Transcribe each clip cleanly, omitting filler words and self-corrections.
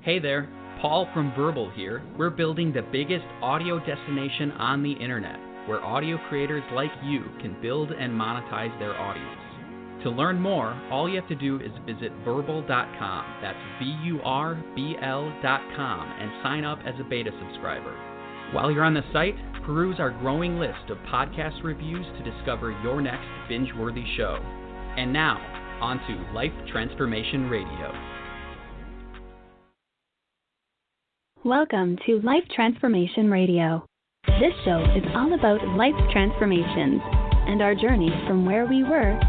Hey there, Paul from Vurbl here. We're building the biggest audio destination on the internet, where audio creators like you can build and monetize their audience. To learn more, all you have to do is visit Vurbl.com, that's VURBL.com, and sign up as a beta subscriber. While you're on the site, peruse our growing list of podcast reviews to discover your next binge-worthy show. And now, on to Life Transformation Radio. Welcome to Life Transformation Radio. This show is all about life transformations and our journey from where we were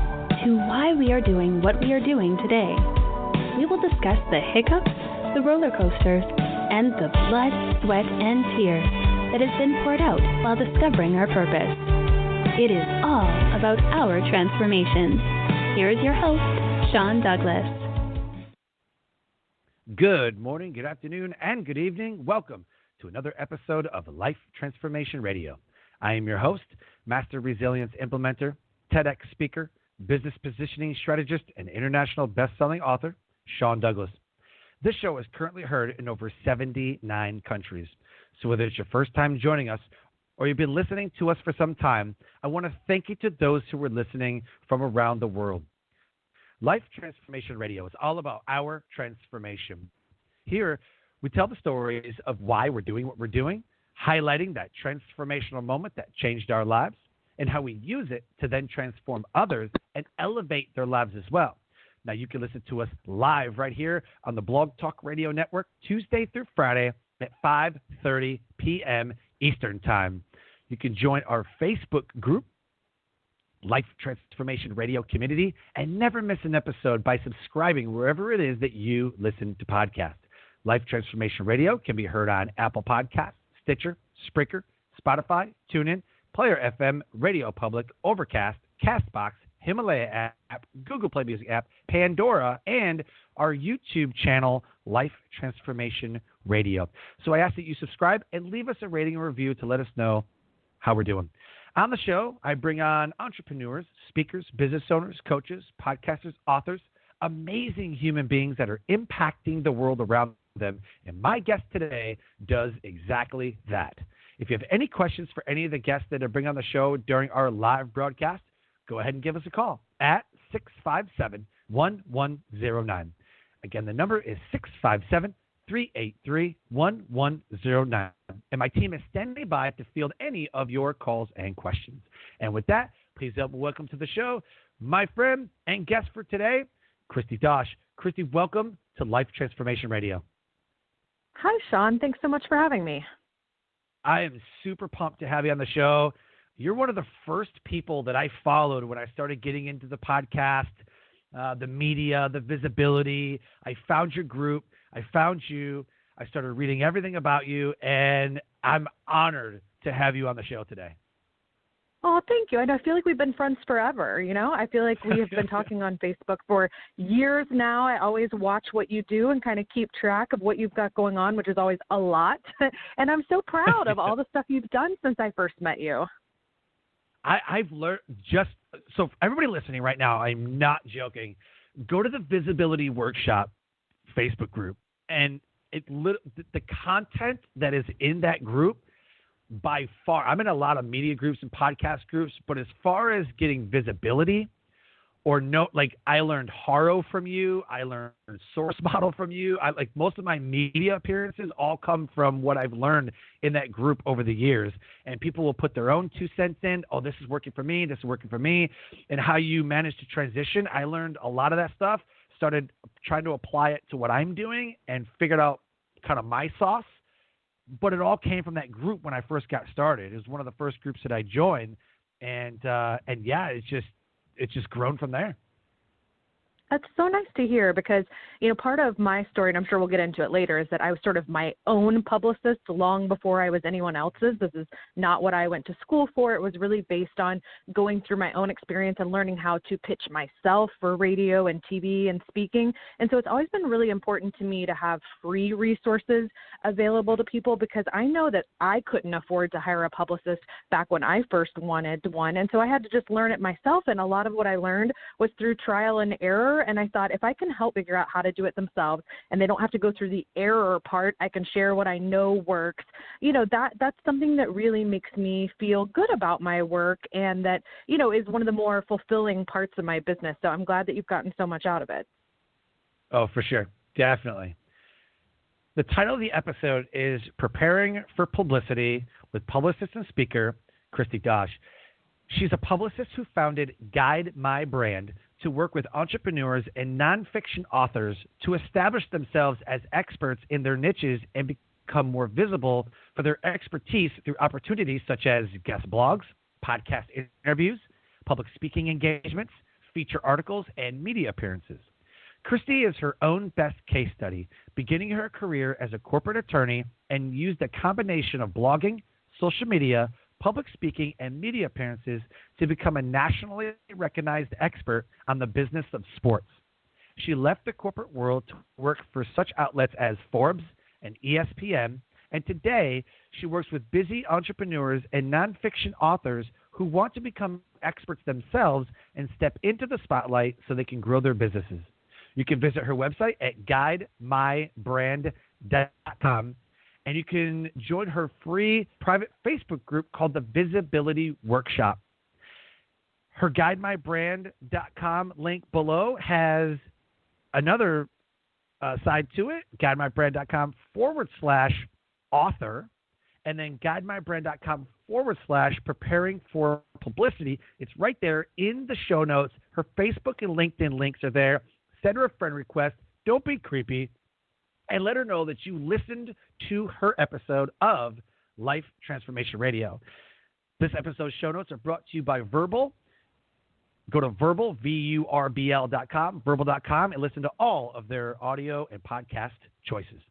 to why we are doing what we are doing today. We will discuss the hiccups, the roller coasters, and the blood, sweat, and tears that has been poured out while discovering our purpose. It is all about our transformations. Here is your host, Sean Douglas. Good morning, good afternoon, and good evening. Welcome to another episode of Life Transformation Radio. I am your host, Master Resilience Implementer, TEDx speaker, business positioning strategist, and international best-selling author, Sean Douglas. This show is currently heard in over 79 countries. So whether it's your first time joining us or you've been listening to us for some time, I want to thank you to those who are listening from around the world. Life Transformation Radio is all about our transformation. Here, we tell the stories of why we're doing what we're doing, highlighting that transformational moment that changed our lives, and how we use it to then transform others and elevate their lives as well. Now, you can listen to us live right here on the Blog Talk Radio Network, Tuesday through Friday at 5:30 p.m. Eastern Time. You can join our Facebook group, Life Transformation Radio Community, and never miss an episode by subscribing wherever it is that you listen to podcasts. Life Transformation Radio can be heard on Apple Podcasts, Stitcher, Spreaker, Spotify, TuneIn, Player FM, Radio Public, Overcast, Castbox, Himalaya app, Google Play Music app, Pandora, and our YouTube channel, Life Transformation Radio. So I ask that you subscribe and leave us a rating and review to let us know how we're doing. On the show, I bring on entrepreneurs, speakers, business owners, coaches, podcasters, authors, amazing human beings that are impacting the world around them. And my guest today does exactly that. If you have any questions for any of the guests that I bring on the show during our live broadcast, go ahead and give us a call at 657-1109. Again, the number is 657-383-1109. And my team is standing by to field any of your calls and questions. And with that, please help me welcome to the show my friend and guest for today, Kristi Dosh. Kristi, welcome to Life Transformation Radio. Hi, Sean. Thanks so much for having me. I am super pumped to have you on the show. You're one of the first people that I followed when I started getting into the podcast, the media, the visibility. I found your group. I found you. I started reading everything about you, and I'm honored to have you on the show today. Oh, thank you. And I feel like we've been friends forever, you know? I feel like we have been talking on Facebook for years now. I always watch what you do and kind of keep track of what you've got going on, which is always a lot. And I'm so proud of all the stuff you've done since I first met you. I've learned so for everybody listening right now, I'm not joking. Go to the Visibility Workshop Facebook group, and the content that is in that group, by far, I'm in a lot of media groups and podcast groups, but as far as getting visibility I learned Haro from you, I learned Source Model from you. Most of my media appearances all come from what I've learned in that group over the years. And people will put their own 2 cents in. Oh, this is working for me. This is working for me. And how you manage to transition. I learned a lot of that stuff, started trying to apply it to what I'm doing and figured out kind of my sauce. But it all came from that group when I first got started. It was one of the first groups that I joined. And yeah, it's just grown from there. That's so nice to hear because, you know, part of my story, and I'm sure we'll get into it later, is that I was sort of my own publicist long before I was anyone else's. This is not what I went to school for. It was really based on going through my own experience and learning how to pitch myself for radio and TV and speaking. And so it's always been really important to me to have free resources available to people because I know that I couldn't afford to hire a publicist back when I first wanted one. And so I had to just learn it myself. And a lot of what I learned was through trial and error before. And I thought, if I can help figure out how to do it themselves and they don't have to go through the error part, I can share what I know works. That's something that really makes me feel good about my work, and that, is one of the more fulfilling parts of my business. So I'm glad that you've gotten so much out of it. Oh, for sure. Definitely. The title of the episode is Preparing for Publicity with publicist and speaker Kristi Dosh. She's a publicist who founded Guide My Brand to work with entrepreneurs and nonfiction authors to establish themselves as experts in their niches and become more visible for their expertise through opportunities such as guest blogs, podcast interviews, public speaking engagements, feature articles, and media appearances. Kristi is her own best case study, beginning her career as a corporate attorney, and used a combination of blogging, social media, public speaking, and media appearances to become a nationally recognized expert on the business of sports. She left the corporate world to work for such outlets as Forbes and ESPN, and today she works with busy entrepreneurs and nonfiction authors who want to become experts themselves and step into the spotlight so they can grow their businesses. You can visit her website at guidemybrand.com, and you can join her free private Facebook group called the Visibility Workshop. Her guidemybrand.com link below has another side to it, guidemybrand.com/author, and then guidemybrand.com/preparing for publicity. It's right there in the show notes. Her Facebook and LinkedIn links are there. Send her a friend request. Don't be creepy. And let her know that you listened to her episode of Life Transformation Radio. This episode's show notes are brought to you by Vurbl. Go to Vurbl, VURBL.com, Vurbl.com, and listen to all of their audio and podcast choices.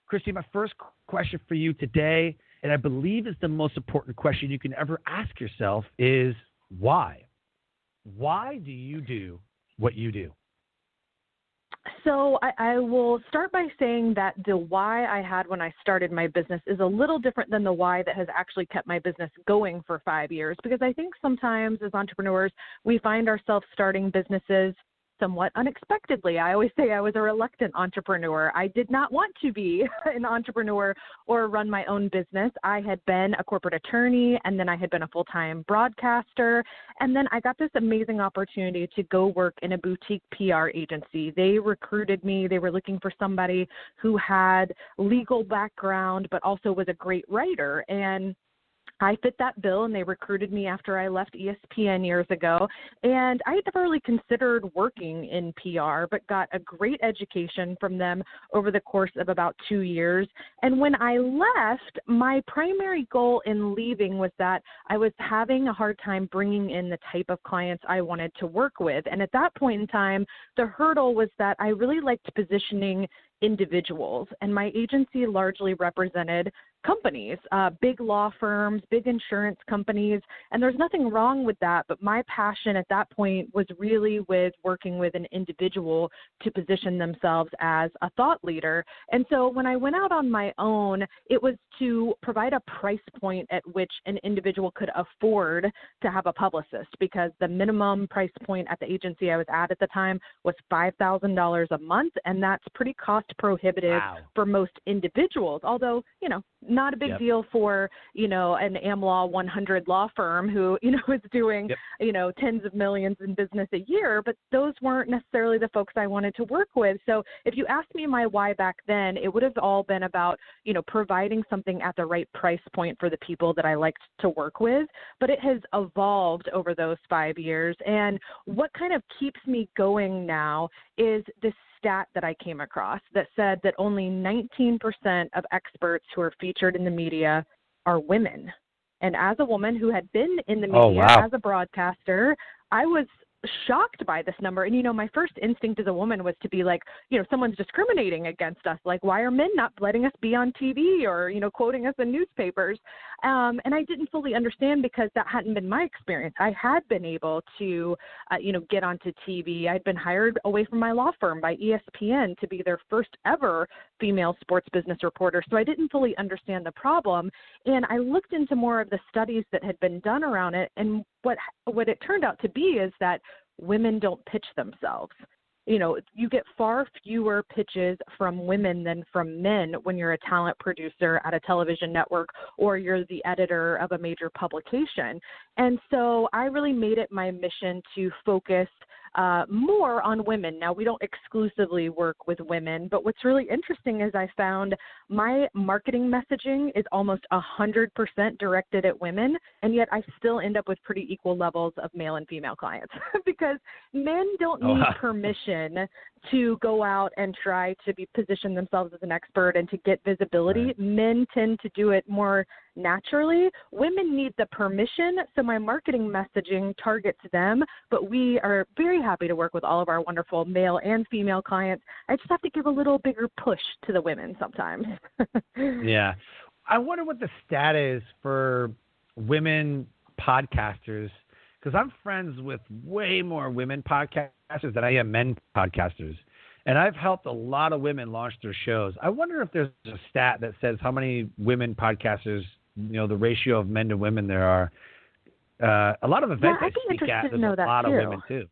Kristi, my first question for you today, and I believe is the most important question you can ever ask yourself, is why? Why do you do what you do? So I will start by saying that the why I had when I started my business is a little different than the why that has actually kept my business going for 5 years, because I think sometimes as entrepreneurs, we find ourselves starting businesses somewhat unexpectedly. I always say I was a reluctant entrepreneur. I did not want to be an entrepreneur or run my own business. I had been a corporate attorney, and then I had been a full-time broadcaster, and then I got this amazing opportunity to go work in a boutique PR agency. They recruited me. They were looking for somebody who had legal background but also was a great writer, and I fit that bill, and they recruited me after I left ESPN years ago. And I had never really considered working in PR, but got a great education from them over the course of about 2 years. And when I left, my primary goal in leaving was that I was having a hard time bringing in the type of clients I wanted to work with. And at that point in time, the hurdle was that I really liked positioning individuals, and my agency largely represented companies, big law firms, big insurance companies, and there's nothing wrong with that, but my passion at that point was really with working with an individual to position themselves as a thought leader. And so when I went out on my own, it was to provide a price point at which an individual could afford to have a publicist, because the minimum price point at the agency I was at the time was $5,000 a month, and that's pretty cost prohibitive for most individuals, although, not a big deal for, an AmLaw 100 law firm who, is doing, tens of millions in business a year, but those weren't necessarily the folks I wanted to work with. So if you asked me my why back then, it would have all been about, providing something at the right price point for the people that I liked to work with, but it has evolved over those 5 years. And what kind of keeps me going now is this stat that I came across that said that only 19% of experts who are featured in the media are women. And as a woman who had been in the media as a broadcaster, I was shocked by this number. And, my first instinct as a woman was to be like, someone's discriminating against us. Like, why are men not letting us be on TV or, quoting us in newspapers? And I didn't fully understand because that hadn't been my experience. I had been able to, get onto TV. I'd been hired away from my law firm by ESPN to be their first ever female sports business reporter. So I didn't fully understand the problem. And I looked into more of the studies that had been done around it. And what it turned out to be is that women don't pitch themselves. you get far fewer pitches from women than from men when you're a talent producer at a television network or you're the editor of a major publication. And so I really made it my mission to focus more on women. Now, we don't exclusively work with women, but what's really interesting is I found my marketing messaging is almost 100% directed at women, and yet I still end up with pretty equal levels of male and female clients because men don't need permission to go out and try to position themselves as an expert and to get visibility. Right. Men tend to do it more naturally. Women need the permission, so my marketing messaging targets them, but we are very happy to work with all of our wonderful male and female clients. I just have to give a little bigger push to the women sometimes. Yeah. I wonder what the stat is for women podcasters, because I'm friends with way more women podcasters than I am men podcasters. And I've helped a lot of women launch their shows. I wonder if there's a stat that says how many women podcasters, the ratio of men to women there are. A lot of events I speak at, there's a lot of women too.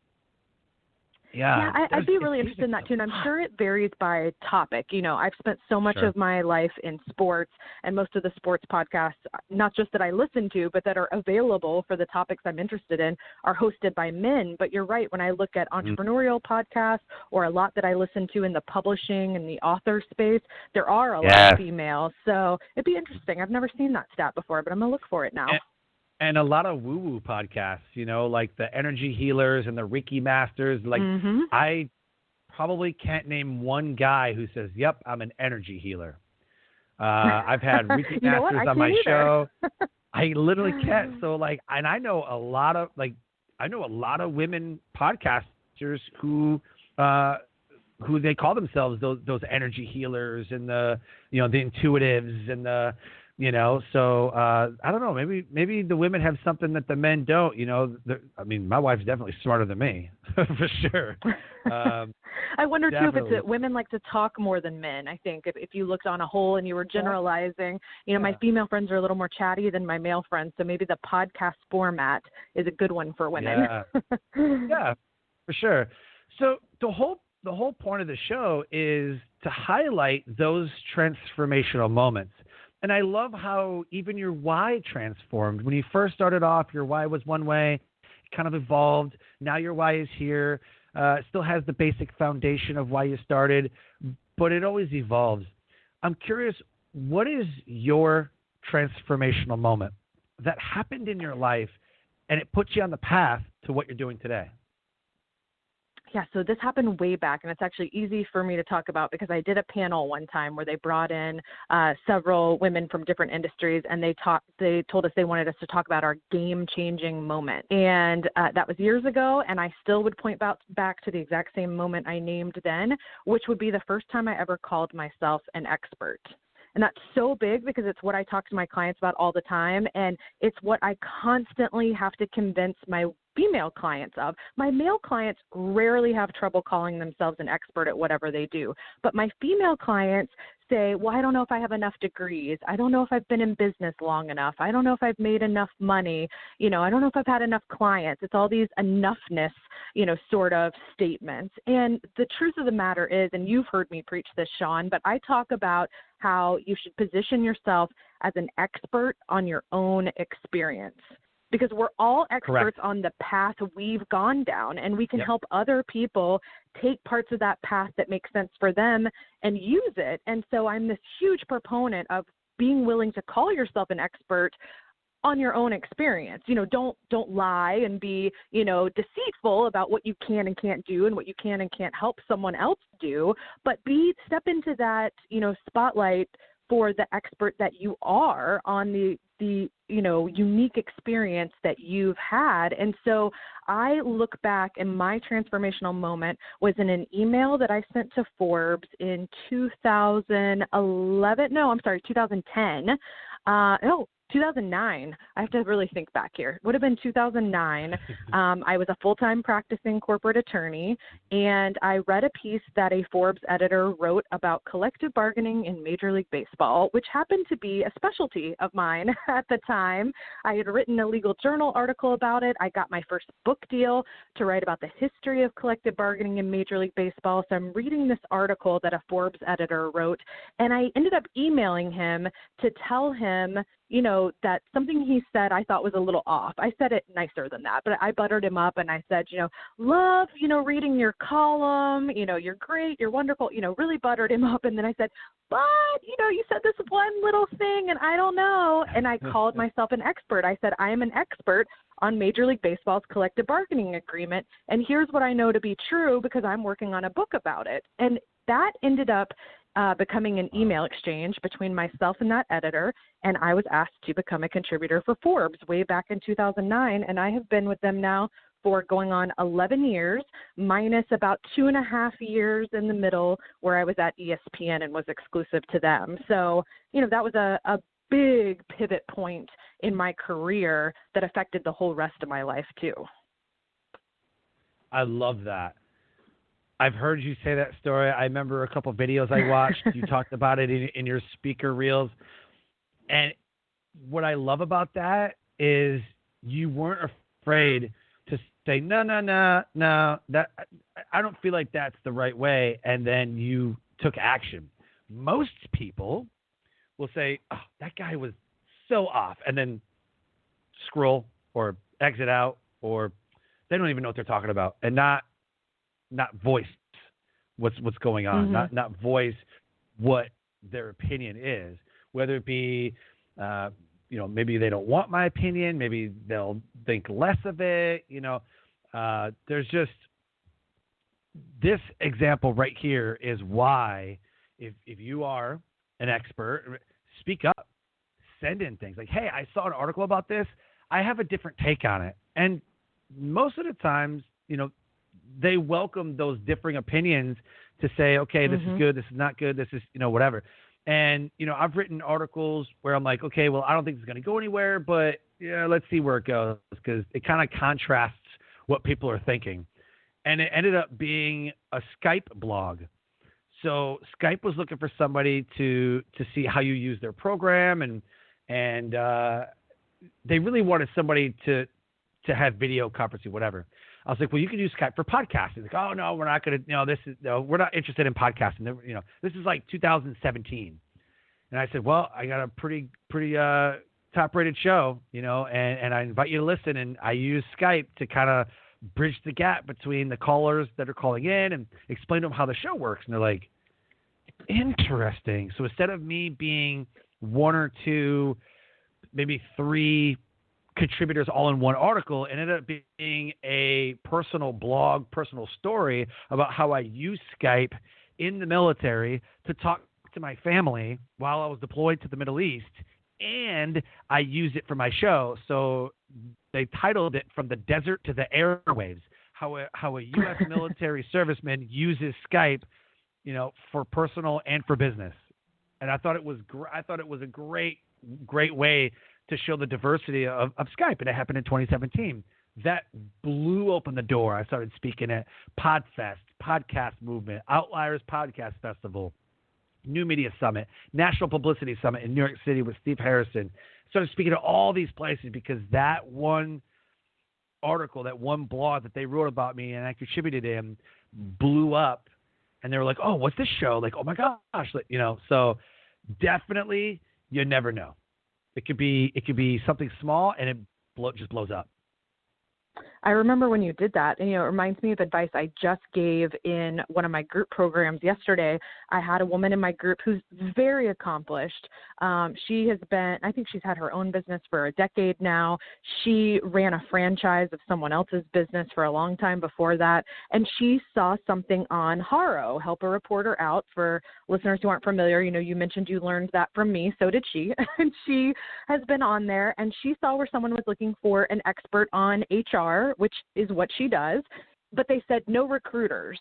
Yeah, I'd be really interested in that too, and I'm sure it varies by topic. I've spent so much of my life in sports, and most of the sports podcasts, not just that I listen to, but that are available for the topics I'm interested in, are hosted by men. But you're right, when I look at entrepreneurial podcasts or a lot that I listen to in the publishing and the author space, there are a lot of females. So it'd be interesting. I've never seen that stat before, but I'm going to look for it now. And a lot of woo-woo podcasts, like the Energy Healers and the Reiki Masters. Like, I probably can't name one guy who says, yep, I'm an energy healer. I've had Reiki Masters on my show. I literally can't. So, and I know a lot of, women podcasters who they call themselves those energy healers and the intuitives and the, so I don't know. Maybe the women have something that the men don't. My wife's definitely smarter than me, for sure. I wonder too if it's women like to talk more than men. I think if you looked on a whole and you were generalizing, my female friends are a little more chatty than my male friends. So maybe the podcast format is a good one for women. Yeah, for sure. So the whole point of the show is to highlight those transformational moments. And I love how even your why transformed. When you first started off, your why was one way, it kind of evolved. Now your why is here. It still has the basic foundation of why you started, but it always evolves. I'm curious, what is your transformational moment that happened in your life and it puts you on the path to what you're doing today? Yeah, so this happened way back, and it's actually easy for me to talk about because I did a panel one time where they brought in several women from different industries, and they told us they wanted us to talk about our game-changing moment. And that was years ago, and I still would point back to the exact same moment I named then, which would be the first time I ever called myself an expert. And that's so big because it's what I talk to my clients about all the time, and it's what I constantly have to convince my female clients of. My male clients rarely have trouble calling themselves an expert at whatever they do. But my female clients say, well, I don't know if I have enough degrees. I don't know if I've been in business long enough. I don't know if I've made enough money. I don't know if I've had enough clients. It's all these enoughness, sort of statements. And the truth of the matter is, and you've heard me preach this, Sean, but I talk about how you should position yourself as an expert on your own experience. Because we're all experts on the path we've gone down, and we can help other people take parts of that path that make sense for them and use it. And so I'm this huge proponent of being willing to call yourself an expert on your own experience. Don't lie and be, deceitful about what you can and can't do and what you can and can't help someone else do, but step into that, spotlight for the expert that you are on the unique experience that you've had. And so I look back, and my transformational moment was in an email that I sent to Forbes in 2010. 2009. I have to really think back here. It would have been 2009. I was a full-time practicing corporate attorney, and I read a piece that a Forbes editor wrote about collective bargaining in Major League Baseball, which happened to be a specialty of mine at the time. I had written a legal journal article about it. I got my first book deal to write about the history of collective bargaining in Major League Baseball. So I'm reading this article that a Forbes editor wrote, and I ended up emailing him to tell him, you know, that something he said I thought was a little off. I said it nicer than that, but I buttered him up and I said, you know, love, you know, reading your column, you know, you're great, you're wonderful, you know, really buttered him up. And then I said, but, you know, you said this one little thing and I don't know. And I called myself an expert. I said, I am an expert on Major League Baseball's collective bargaining agreement. And here's what I know to be true because I'm working on a book about it. And that ended up becoming an email exchange between myself and that editor, and I was asked to become a contributor for Forbes way back in 2009, and I have been with them now for going on 11 years, minus about 2.5 years in the middle where I was at ESPN and was exclusive to them. So, you know, that was a big pivot point in my career that affected the whole rest of my life too. I love that. I've heard you say that story. I remember a couple of videos I watched. You talked about it in your speaker reels. And what I love about that is you weren't afraid to say, no, that I don't feel like that's the right way. And then you took action. Most people will say, oh, that guy was so off, and then scroll or exit out, or they don't even know what they're talking about, and not voice what's going on, not voice what their opinion is, whether it be, you know, maybe they don't want my opinion, maybe they'll think less of it, you know. There's just this example right here is why if you are an expert, speak up, send in things like, hey, I saw an article about this. I have a different take on it. And most of the times, you know, they welcome those differing opinions to say, okay, this is good, this is not good, this is, you know, whatever. And, you know, I've written articles where I'm like, okay, well, I don't think it's going to go anywhere, but yeah, let's see where it goes, because it kind of contrasts what people are thinking. And it ended up being a Skype blog. So Skype was looking for somebody to see how you use their program, and they really wanted somebody to have video conferencing, whatever. I was like, well, you can use Skype for podcasting. Like, oh no, we're not going to. We're not interested in podcasting. You know, this is like 2017, and I said, well, I got a pretty top-rated show, you know, and I invite you to listen, and I use Skype to kind of bridge the gap between the callers that are calling in and explain to them how the show works. And they're like, interesting. So instead of me being one or two, maybe three contributors all in one article, it ended up being a personal blog, personal story about how I use Skype in the military to talk to my family while I was deployed to the Middle East, and I use it for my show. So they titled it From the Desert to the Airwaves, how a U.S. military serviceman uses Skype, you know, for personal and for business. And I thought it was a great way to show the diversity of Skype, and it happened in 2017. That blew open the door. I started speaking at PodFest, Podcast Movement, Outliers Podcast Festival, New Media Summit, National Publicity Summit in New York City with Steve Harrison. Started speaking at all these places because that one article, that one blog that they wrote about me and I contributed in blew up, and they were like, oh, what's this show? Like, oh my gosh, like, you know. So definitely, you never know. It could be something small, and it just blows up. I remember when you did that, and, you know, it reminds me of advice I just gave in one of my group programs yesterday. I had a woman in my group who's very accomplished. She has been, I think she's had her own business for a decade now. She ran a franchise of someone else's business for a long time before that. And she saw something on Haro, Help a Reporter Out. For listeners who aren't familiar, you know, you mentioned you learned that from me. So did she. And she has been on there, and she saw where someone was looking for an expert on HR, which is what she does, but they said no recruiters.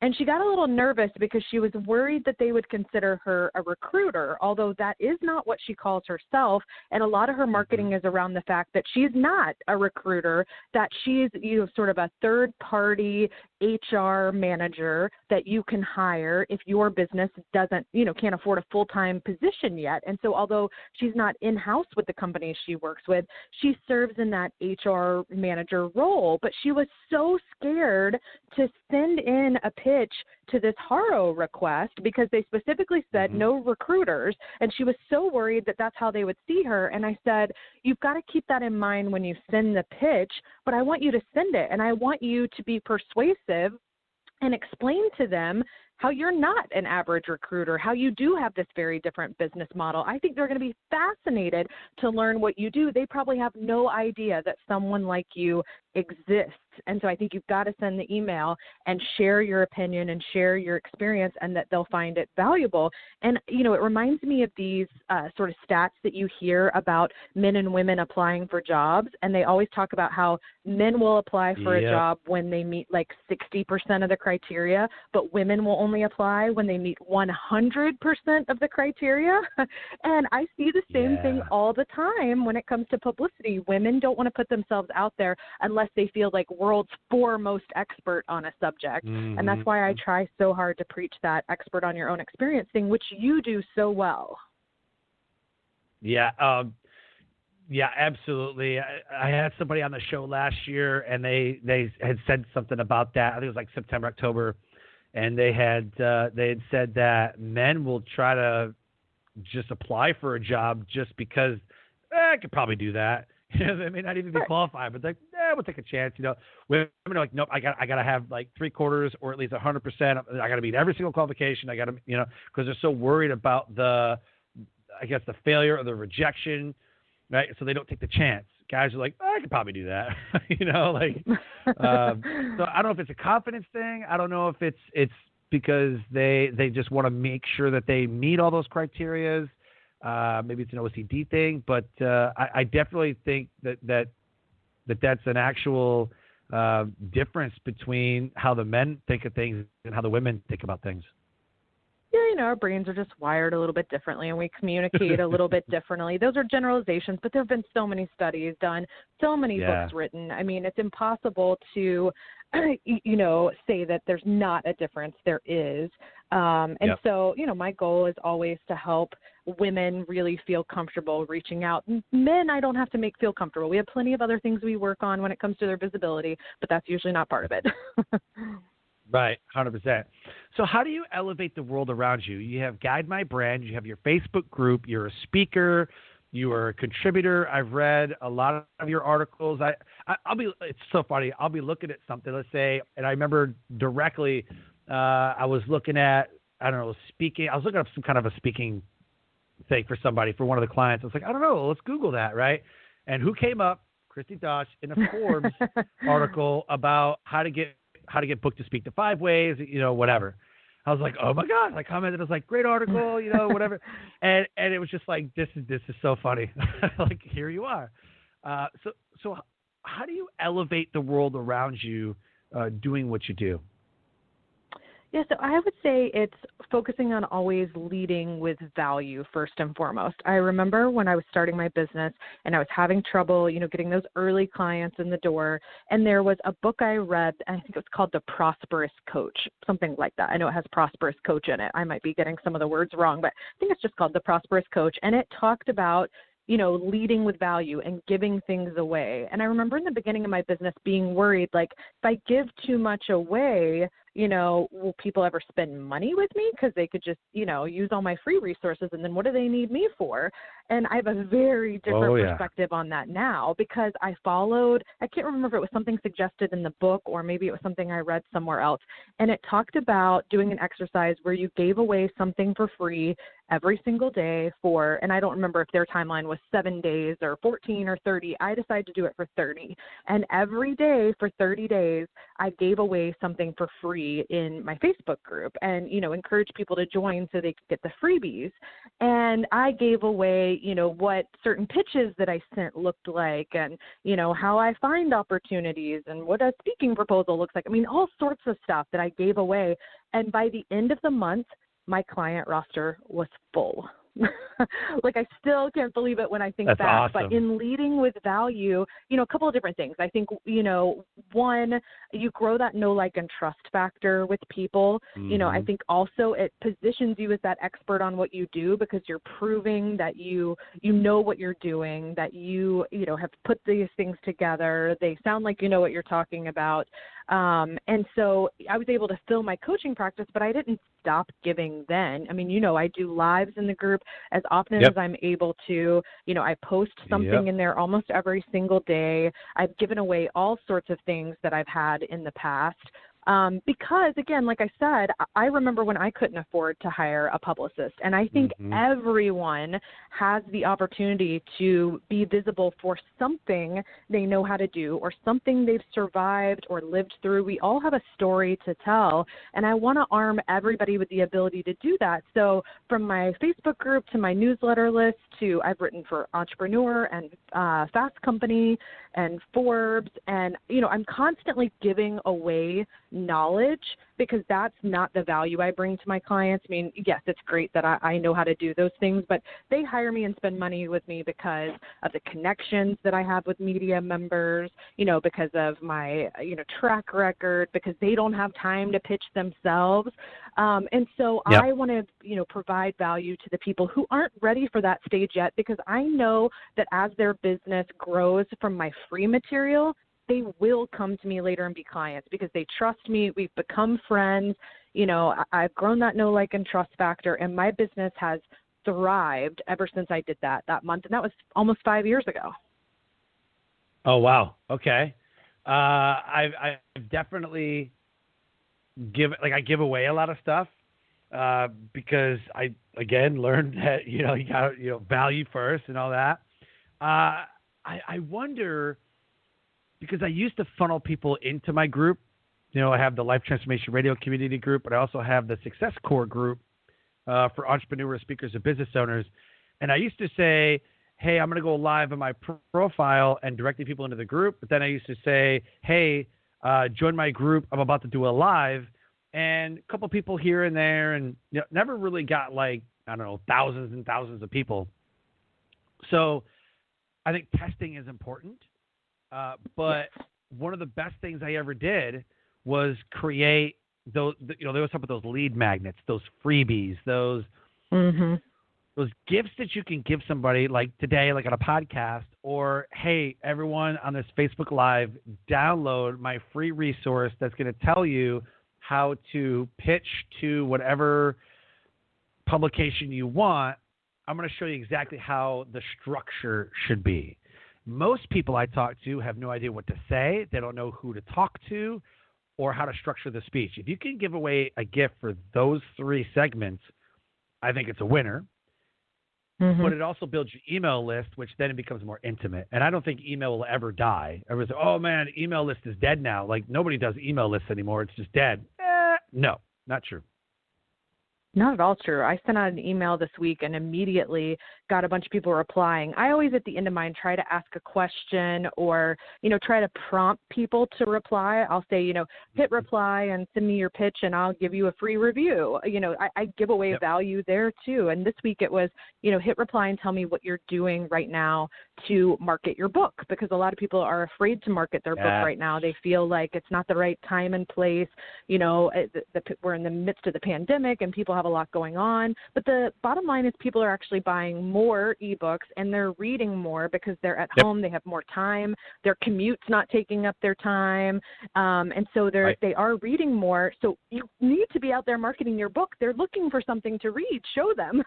And she got a little nervous because she was worried that they would consider her a recruiter, although that is not what she calls herself. And a lot of her marketing is around the fact that she's not a recruiter, that she's, sort of a third-party HR manager that you can hire if your business doesn't, can't afford a full-time position yet. And so although she's not in-house with the company she works with, she serves in that HR manager role. But she was so scared to send in a pitch to this HARO request because they specifically said no recruiters. And she was so worried that that's how they would see her. And I said, you've got to keep that in mind when you send the pitch, but I want you to send it. And I want you to be persuasive and explain to them how you're not an average recruiter, how you do have this very different business model. I think they're going to be fascinated to learn what you do. They probably have no idea that someone like you exists. And so I think you've got to send the email and share your opinion and share your experience, and that they'll find it valuable. And, it reminds me of these sort of stats that you hear about men and women applying for jobs. And they always talk about how men will apply for a job when they meet like 60% of the criteria, but women will only apply when they meet 100% of the criteria. And I see the same thing all the time when it comes to publicity. Women don't want to put themselves out there unless they feel like world's foremost expert on a subject. And that's why I try so hard to preach that expert on your own experience thing, which you do so well. Yeah, absolutely. I had somebody on the show last year, and they had said something about that. I think it was like September, October, and they had said that men will try to just apply for a job just because I could probably do that. They may not even be qualified, but we'll take a chance. Women are like, nope, I got to have like 3/4 or at least 100%. I got to meet every single qualification. I got to, because they're so worried about the failure or the rejection, right? So they don't take the chance. Guys are like, I could probably do that, So I don't know if it's a confidence thing. I don't know if it's because they just want to make sure that they meet all those criterias. Maybe it's an OCD thing, but I definitely think that's an actual difference between how the men think of things and how the women think about things. Yeah, our brains are just wired a little bit differently, and we communicate a little bit differently. Those are generalizations, but there have been so many studies done, so many books written. I mean, it's impossible to, say that there's not a difference. There is. So, my goal is always to help women really feel comfortable reaching out. Men, I don't have to make feel comfortable. We have plenty of other things we work on when it comes to their visibility, but that's usually not part of it. Right, 100%. So how do you elevate the world around you? You have Guide My Brand, you have your Facebook group, you're a speaker, you are a contributor. I've read a lot of your articles. It's so funny. I'll be looking at something, let's say, and I remember directly I was looking at, speaking. I was looking up some kind of a speaking thing for somebody, for one of the clients. I was like, I don't know, let's Google that, right? And who came up? Kristi Dosh in a Forbes article about how to get booked to speak to 5 ways, whatever. I was like, oh my God. I commented, I was like, great article, whatever. And it was just like, this is so funny. Like, here you are. So how do you elevate the world around you doing what you do? Yeah, so I would say it's focusing on always leading with value first and foremost. I remember when I was starting my business and I was having trouble, getting those early clients in the door. And there was a book I read, I think it was called The Prosperous Coach, something like that. I know it has Prosperous Coach in it. I might be getting some of the words wrong, but I think it's just called The Prosperous Coach. And it talked about leading with value and giving things away. And I remember in the beginning of my business being worried, like, if I give too much away, will people ever spend money with me? Because they could just, use all my free resources, and then what do they need me for? And I have a very different perspective on that now, because I can't remember if it was something suggested in the book or maybe it was something I read somewhere else. And it talked about doing an exercise where you gave away something for free every single day for, and I don't remember if their timeline was 7 days or 14 or 30. I decided to do it for 30. And every day for 30 days, I gave away something for free in my Facebook group and, encouraged people to join so they could get the freebies. And I gave away, what certain pitches that I sent looked like and, how I find opportunities and what a speaking proposal looks like. I mean, all sorts of stuff that I gave away. And by the end of the month, my client roster was full. Like, I still can't believe it when I think That's back. awesome. But in leading with value, a couple of different things. I think, one, you grow that know, like, and trust factor with people. Mm-hmm. I think also it positions you as that expert on what you do because you're proving that you know what you're doing, that you have put these things together. They sound like you know what you're talking about. And so I was able to fill my coaching practice, but I didn't stop giving then. I mean, I do lives in the group as often as I'm able to. I post something in there almost every single day. I've given away all sorts of things that I've had in the past. Because, again, like I said, I remember when I couldn't afford to hire a publicist. And I think everyone has the opportunity to be visible for something they know how to do or something they've survived or lived through. We all have a story to tell. And I want to arm everybody with the ability to do that. So from my Facebook group to my newsletter list to I've written for Entrepreneur and Fast Company and Forbes. And, I'm constantly giving away knowledge because that's not the value I bring to my clients. I mean, yes, it's great that I know how to do those things, but they hire me and spend money with me because of the connections that I have with media members, because of my, track record, because they don't have time to pitch themselves. And so I want to, provide value to the people who aren't ready for that stage yet, because I know that as their business grows from my free material, they will come to me later and be clients because they trust me. We've become friends. I've grown that know, like, and trust factor, and my business has thrived ever since I did that month. And that was almost 5 years ago. Oh, wow. Okay. I've definitely I give away a lot of stuff because I, again, learned that, you got, value first and all that. I wonder, because I used to funnel people into my group. I have the Life Transformation Radio community group, but I also have the Success Core group for entrepreneurs, speakers, and business owners. And I used to say, hey, I'm going to go live on my profile and directing people into the group. But then I used to say, hey, join my group. I'm about to do a live. And a couple people here and there, and never really got thousands and thousands of people. So I think testing is important. But one of the best things I ever did was create those, they always talk about those lead magnets, those freebies, those gifts that you can give somebody, like today, like on a podcast, or, hey, everyone on this Facebook Live, download my free resource that's going to tell you how to pitch to whatever publication you want. I'm going to show you exactly how the structure should be. Most people I talk to have no idea what to say. They don't know who to talk to or how to structure the speech. If you can give away a gift for those three segments, I think it's a winner. But it also builds your email list, which then it becomes more intimate. And I don't think email will ever die. Everyone's like, oh, man, email list is dead now. Like, nobody does email lists anymore. It's just dead. No, not true. Not at all true. I sent out an email this week and immediately got a bunch of people replying. I always, at the end of mine, try to ask a question or, try to prompt people to reply. I'll say, hit reply and send me your pitch and I'll give you a free review. I give away value there too. And this week it was, hit reply and tell me what you're doing right now to market your book, because a lot of people are afraid to market their book right now. They feel like it's not the right time and place. We're in the midst of the pandemic and people have a lot going on. But the bottom line is people are actually buying more ebooks and they're reading more because they're at home. They have more time. Their commute's not taking up their time. And so they are reading more. So you need to be out there marketing your book. They're looking for something to read. Show them.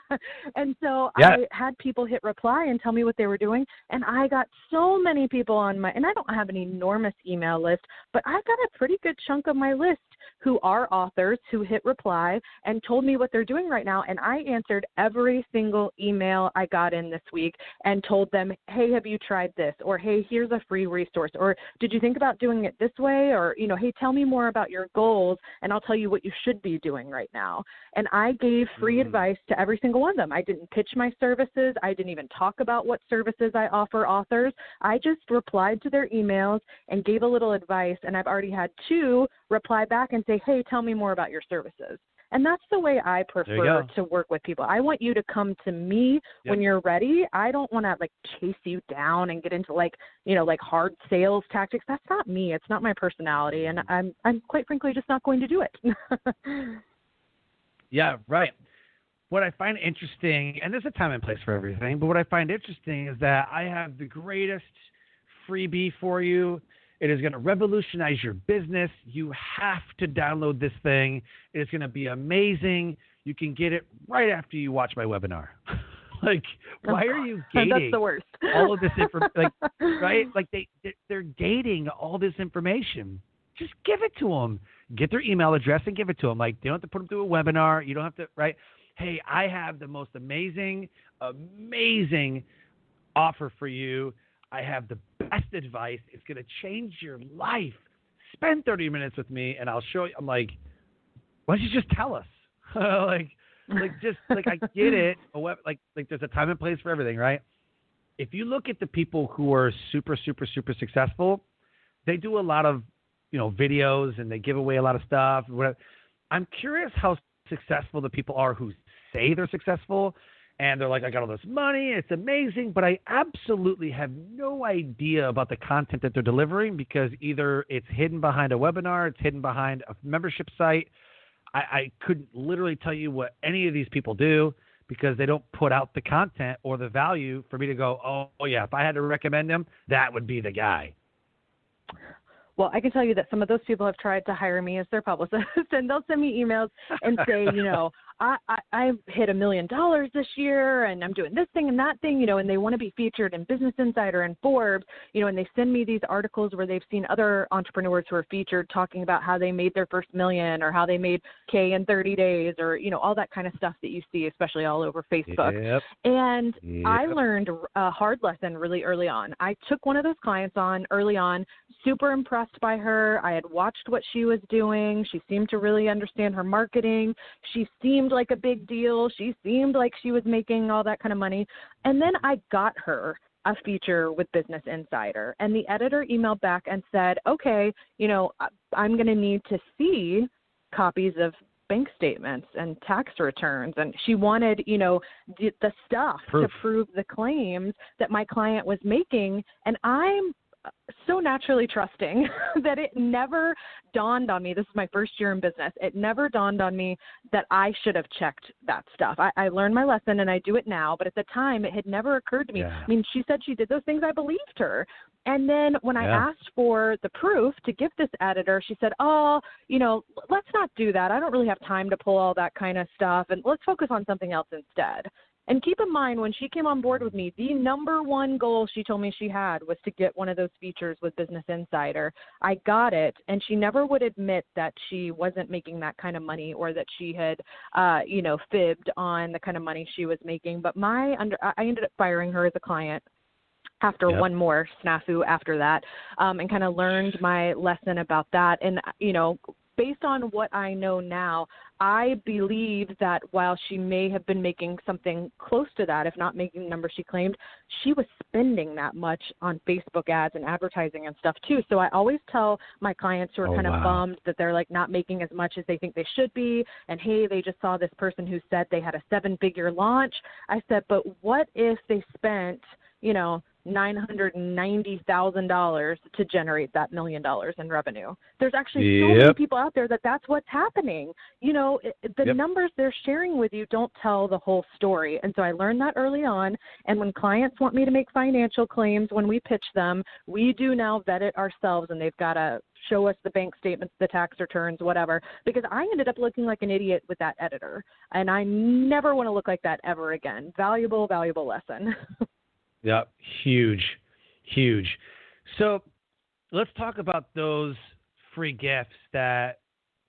And so I had people hit reply and tell me what they were doing. And I got so many people on and I don't have an enormous email list, but I got a pretty good chunk of my list who are authors who hit reply and told me what they're doing right now. And I answered every single email I got in this week and told them, hey, have you tried this? Or, hey, here's a free resource. Or did you think about doing it this way? Or, hey, tell me more about your goals and I'll tell you what you should be doing right now. And I gave free advice to every single one of them. I didn't pitch my services. I didn't even talk about what services I offer authors. I just replied to their emails and gave a little advice. And I've already had 2 reply back and say, hey, tell me more about your services. And that's the way I prefer to work with people. I want you to come to me when you're ready. I don't want to chase you down and get into hard sales tactics. That's not me. It's not my personality. And I'm quite frankly just not going to do it. Yeah, right. What I find interesting, and there's a time and place for everything, but what I find interesting is that I have the greatest freebie for you. It is going to revolutionize your business. You have to download this thing. It's going to be amazing. You can get it right after you watch my webinar. Why are you gating That's the worst. all of this information? Right? They're gating all this information. Just give it to them. Get their email address and give it to them. They don't have to put them through a webinar. You don't have to, right? Hey, I have the most amazing offer for you. I have the best advice. It's going to change your life. Spend 30 minutes with me, and I'll show you. I'm like, why don't you just tell us? I get it. There's a time and place for everything, right? If you look at the people who are super, super, super successful, they do a lot of, videos, and they give away a lot of stuff. Whatever. I'm curious how successful the people are who say they're successful. And they're like, I got all this money, it's amazing, but I absolutely have no idea about the content that they're delivering because either it's hidden behind a webinar, it's hidden behind a membership site. I couldn't literally tell you what any of these people do because they don't put out the content or the value for me to go, oh yeah, if I had to recommend them, that would be the guy. Well, I can tell you that some of those people have tried to hire me as their publicist, and they'll send me emails and say, I've hit $1 million this year, and I'm doing this thing and that thing, and they want to be featured in Business Insider and Forbes, and they send me these articles where they've seen other entrepreneurs who are featured talking about how they made their first million or how they made K in 30 days or, all that kind of stuff that you see, especially all over Facebook. Yep. And I learned a hard lesson really early on. I took one of those clients on early on, super impressed by her. I had watched what she was doing. She seemed to really understand her marketing. She seemed like a big deal. She seemed like she was making all that kind of money. And then I got her a feature with Business Insider. And the editor emailed back and said, okay, I'm going to need to see copies of bank statements and tax returns. And she wanted, the stuff to prove the claims that my client was making. And I'm so naturally trusting that it never dawned on me. This is my first year in business. It never dawned on me that I should have checked that stuff. I learned my lesson and I do it now, but at the time it had never occurred to me. Yeah. I mean, she said she did those things. I believed her. And then when I asked for the proof to give this editor, she said, let's not do that. I don't really have time to pull all that kind of stuff. And let's focus on something else instead. And keep in mind, when she came on board with me, the number one goal she told me she had was to get one of those features with Business Insider. I got it, and she never would admit that she wasn't making that kind of money or that she had, fibbed on the kind of money she was making. But I ended up firing her as a client after one more snafu after that, and kind of learned my lesson about that. And, based on what I know now, I believe that while she may have been making something close to that, if not making the number she claimed, she was spending that much on Facebook ads and advertising and stuff too. So I always tell my clients who are kind of bummed that they're not making as much as they think they should be. And hey, they just saw this person who said they had a 7-figure launch. I said, but what if they spent, $990,000 to generate that $1 million in revenue? There's actually so many people out there that's what's happening. The numbers they're sharing with you don't tell the whole story. And so I learned that early on. And when clients want me to make financial claims, when we pitch them, we do now vet it ourselves, and they've got to show us the bank statements, the tax returns, whatever, because I ended up looking like an idiot with that editor. And I never want to look like that ever again. Valuable, valuable lesson. Yeah, huge. So let's talk about those free gifts that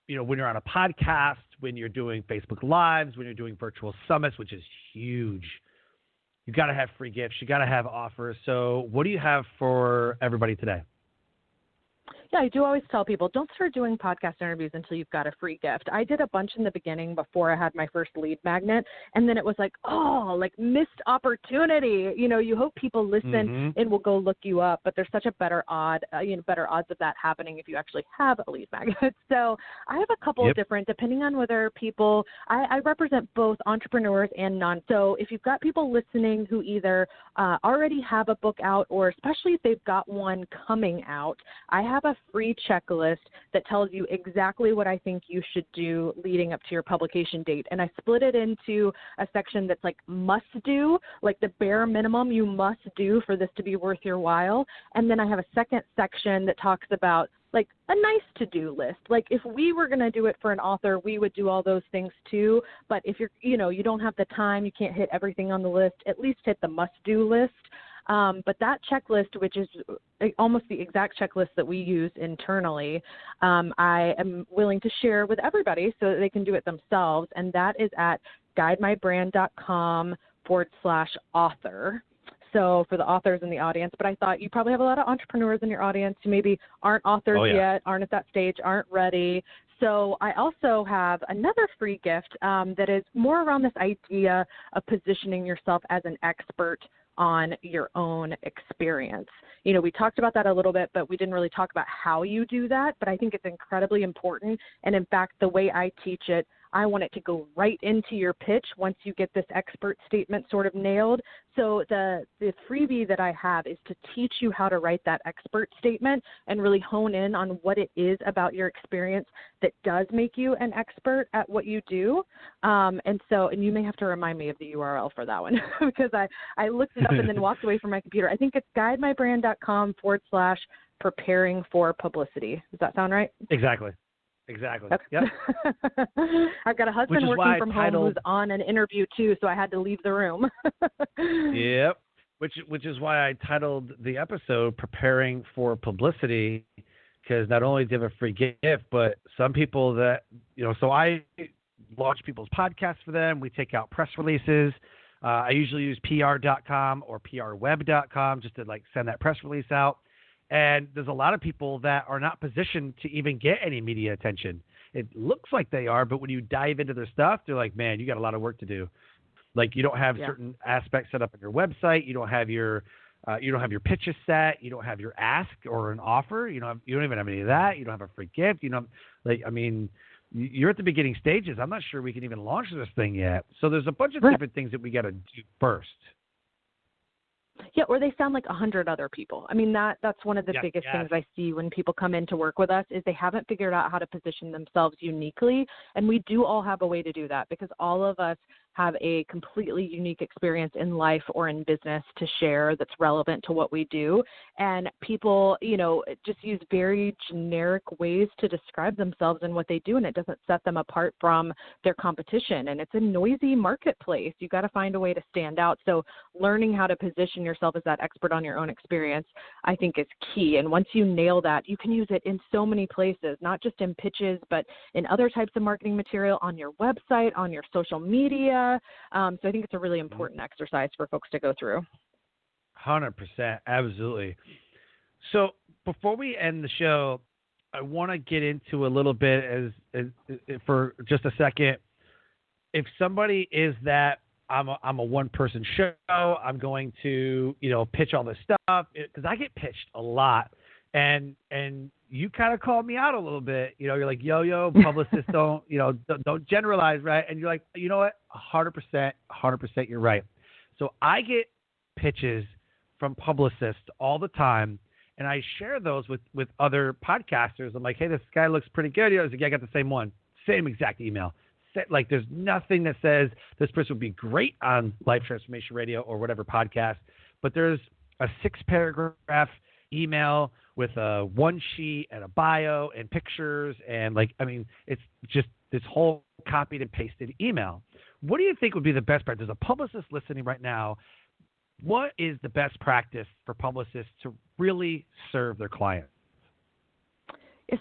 when you're on a podcast, when you're doing Facebook Lives, when you're doing virtual summits, which is huge, you got to have free gifts. You got to have offers. So what do you have for everybody today? Yeah, I do always tell people, don't start doing podcast interviews until you've got a free gift. I did a bunch in the beginning before I had my first lead magnet, and then it was like, missed opportunity. You hope people listen and will go look you up, but there's such a better odds of that happening if you actually have a lead magnet. So I have a couple of different, depending on whether people, I represent both entrepreneurs and non. So if you've got people listening who either already have a book out, or especially if they've got one coming out, I have a free checklist that tells you exactly what I think you should do leading up to your publication date. And I split it into a section that's like must do, like the bare minimum you must do for this to be worth your while. And then I have a second section that talks about like a nice to-do list. Like if we were going to do it for an author, we would do all those things too. But if you don't have the time, you can't hit everything on the list, at least hit the must-do list. But that checklist, which is almost the exact checklist that we use internally, I am willing to share with everybody so that they can do it themselves. And that is at guidemybrand.com/author. So for the authors in the audience, but I thought you probably have a lot of entrepreneurs in your audience who maybe aren't authors yet, aren't at that stage, aren't ready. So I also have another free gift that is more around this idea of positioning yourself as an expert on your own experience. We talked about that a little bit, but we didn't really talk about how you do that. But I think it's incredibly important. And in fact, the way I teach it, I want it to go right into your pitch once you get this expert statement sort of nailed. So the freebie that I have is to teach you how to write that expert statement and really hone in on what it is about your experience that does make you an expert at what you do. And you may have to remind me of the URL for that one because I looked it up and then walked away from my computer. I think it's guidemybrand.com/preparing for publicity. Does that sound right? Exactly. Okay. Yep. I've got a husband working from home who's on an interview too, so I had to leave the room. Yep. Which is why I titled the episode "Preparing for Publicity," because not only do you have a free gift, but some people that so I launch people's podcasts for them. We take out press releases. I usually use PR.com or PRweb.com just to send that press release out. And there's a lot of people that are not positioned to even get any media attention. It looks like they are, but when you dive into their stuff, they're like, man, you got a lot of work to do. Like you don't have certain aspects set up on your website. You don't have your pitches set. You don't have your ask or an offer. You don't even have any of that. You don't have a free gift. You're at the beginning stages. I'm not sure we can even launch this thing yet. So there's a bunch of different things that we got to do first. Yeah, or they sound like 100 other people. I mean, that's one of the biggest things I see when people come in to work with us is they haven't figured out how to position themselves uniquely. And we do all have a way to do that because all of us have a completely unique experience in life or in business to share that's relevant to what we do. And people, just use very generic ways to describe themselves and what they do, and it doesn't set them apart from their competition. And it's a noisy marketplace. You got to find a way to stand out. So learning how to position yourself as that expert on your own experience, I think is key. And once you nail that, you can use it in so many places, not just in pitches, but in other types of marketing material, on your website, on your social media. So I think it's a really important exercise for folks to go through. 100%. Absolutely. So before we end the show, I want to get into a little bit as for just a second. If somebody is that I'm a one-person show, I'm going to, pitch all this stuff because I get pitched a lot. And you kind of called me out a little bit. You're like, yo, publicists don't generalize, right? And you're like, you know what? 100%, you're right. So I get pitches from publicists all the time, and I share those with other podcasters. I'm like, hey, this guy looks pretty good. He's like, yeah, I got the same one, same exact email. Like, there's nothing that says this person would be great on Life Transformation Radio or whatever podcast, but there's a 6-paragraph email with a one sheet and a bio and pictures and it's just this whole copied and pasted email. What do you think would be the best practice? There's a publicist listening right now. What is the best practice for publicists to really serve their clients?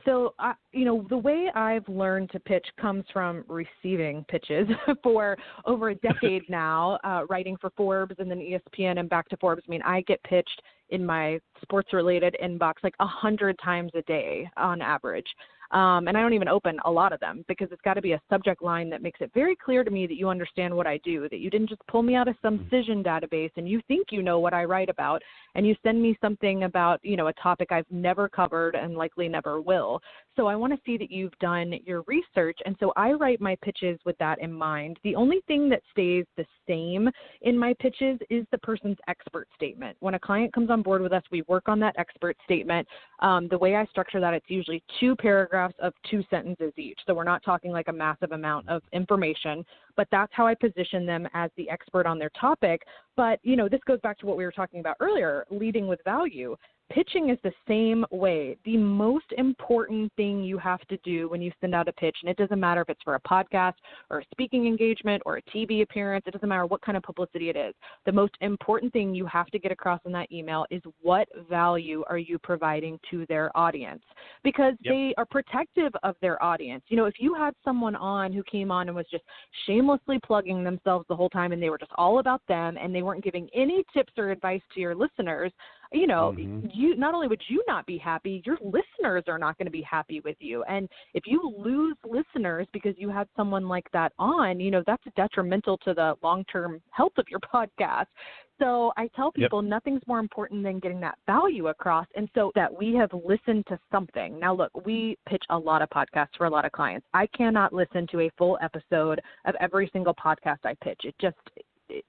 So, the way I've learned to pitch comes from receiving pitches for over a decade now, writing for Forbes and then ESPN and back to Forbes. I mean, I get pitched in my sports-related inbox like 100 times a day on average. And I don't even open a lot of them because it's got to be a subject line that makes it very clear to me that you understand what I do, that you didn't just pull me out of some Cision database and you think you know what I write about and you send me something about, a topic I've never covered and likely never will. So I want to see that you've done your research. And so I write my pitches with that in mind. The only thing that stays the same in my pitches is the person's expert statement. When a client comes on board with us, we work on that expert statement. The way I structure that, it's usually 2 paragraphs of 2 sentences each. So we're not talking like a massive amount of information, but that's how I position them as the expert on their topic. But, this goes back to what we were talking about earlier, leading with value. Pitching is the same way. The most important thing you have to do when you send out a pitch, and it doesn't matter if it's for a podcast or a speaking engagement or a TV appearance, it doesn't matter what kind of publicity it is. The most important thing you have to get across in that email is what value are you providing to their audience, because they are protective of their audience. If you had someone on who came on and was just shamelessly plugging themselves the whole time and they were just all about them and they weren't giving any tips or advice to your listeners, you not only would you not be happy, your listeners are not going to be happy with you. And if you lose listeners because you had someone like that on, that's detrimental to the long-term health of your podcast. So I tell people nothing's more important than getting that value across. And so that we have listened to something. Now, look, we pitch a lot of podcasts for a lot of clients. I cannot listen to a full episode of every single podcast I pitch. It just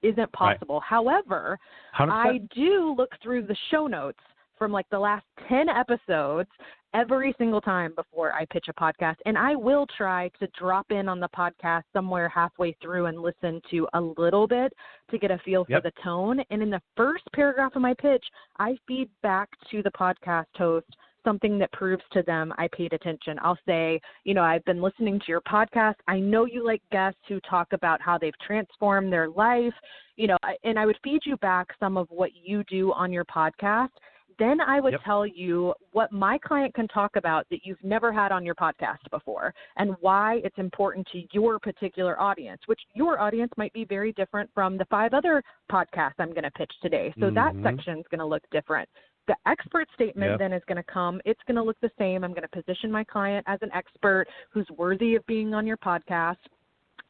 isn't possible. Right. However, 100%. I do look through the show notes from like the last 10 episodes every single time before I pitch a podcast. And I will try to drop in on the podcast somewhere halfway through and listen to a little bit to get a feel for the tone. And in the first paragraph of my pitch, I feed back to the podcast host something that proves to them I paid attention. I'll say, I've been listening to your podcast. I know you like guests who talk about how they've transformed their life, and I would feed you back some of what you do on your podcast. Then I would tell you what my client can talk about that you've never had on your podcast before and why it's important to your particular audience, which your audience might be very different from the 5 other podcasts I'm going to pitch today. So that section is going to look different. The expert statement then is going to come. It's going to look the same. I'm going to position my client as an expert who's worthy of being on your podcast.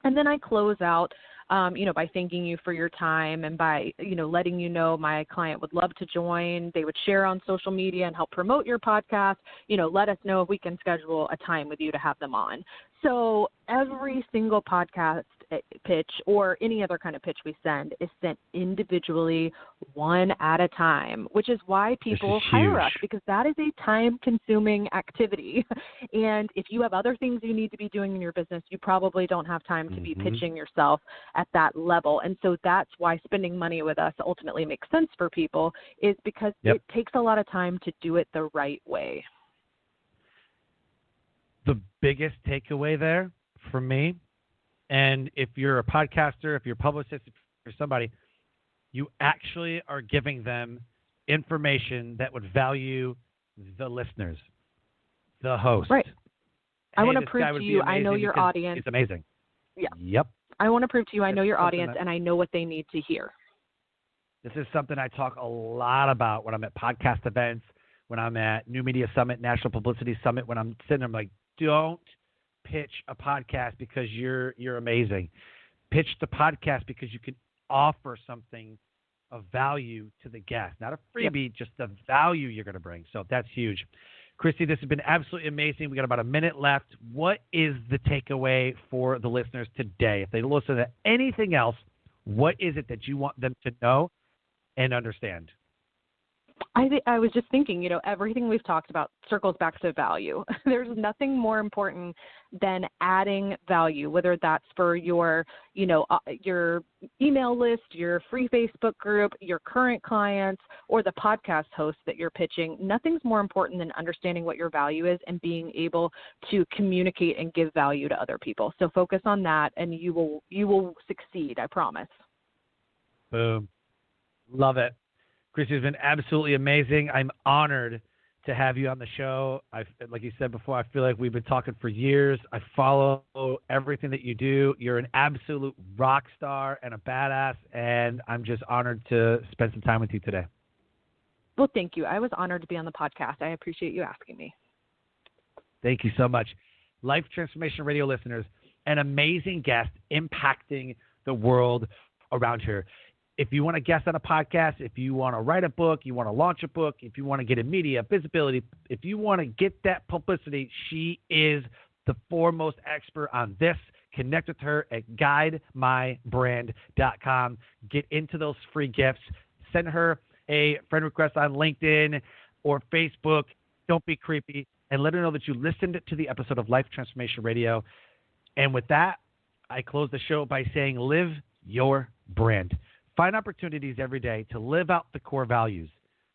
And then I close out, by thanking you for your time and by, letting you know my client would love to join. They would share on social media and help promote your podcast. Let us know if we can schedule a time with you to have them on. So every single podcast pitch or any other kind of pitch we send is sent individually, one at a time, which is why people hire us, because that is a time-consuming activity. And if you have other things you need to be doing in your business, you probably don't have time to be pitching yourself at that level. And so that's why spending money with us ultimately makes sense for people, is because it takes a lot of time to do it the right way. The biggest takeaway there for me, and if you're a podcaster, if you're a publicist, if you're somebody, you actually are giving them information that would value the listeners, the host. Right. I want to prove to you I know your audience. It's amazing. Yeah. Yep. I want to prove to you I know your audience and I know what they need to hear. This is something I talk a lot about when I'm at podcast events, when I'm at New Media Summit, National Publicity Summit, when I'm sitting there, I'm like, don't pitch a podcast because you're amazing. Pitch the podcast because you can offer something of value to the guest, not a freebie, just the value you're going to bring. So that's huge. Kristi, this has been absolutely amazing. We got about a minute left. What is the takeaway for the listeners today? If they listen to anything else, what is it that you want them to know and understand? I was just thinking, everything we've talked about circles back to value. There's nothing more important than adding value, whether that's for your, your email list, your free Facebook group, your current clients, or the podcast host that you're pitching. Nothing's more important than understanding what your value is and being able to communicate and give value to other people. So focus on that, and you will succeed. I promise. Boom. Love it. Kristi has been absolutely amazing. I'm honored to have you on the show. Like you said before, I feel like we've been talking for years. I follow everything that you do. You're an absolute rock star and a badass, and I'm just honored to spend some time with you today. Well, thank you. I was honored to be on the podcast. I appreciate you asking me. Thank you so much. Life Transformation Radio listeners, an amazing guest impacting the world around her. If you want to guest on a podcast, if you want to write a book, you want to launch a book, if you want to get a media visibility, if you want to get that publicity, she is the foremost expert on this. Connect with her at guidemybrand.com. Get into those free gifts. Send her a friend request on LinkedIn or Facebook. Don't be creepy. And let her know that you listened to the episode of Life Transformation Radio. And with that, I close the show by saying, live your brand. Find opportunities every day to live out the core values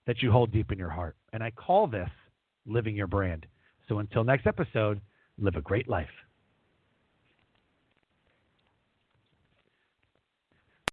that you hold deep in your heart. And I call this living your brand. So until next episode, live a great life.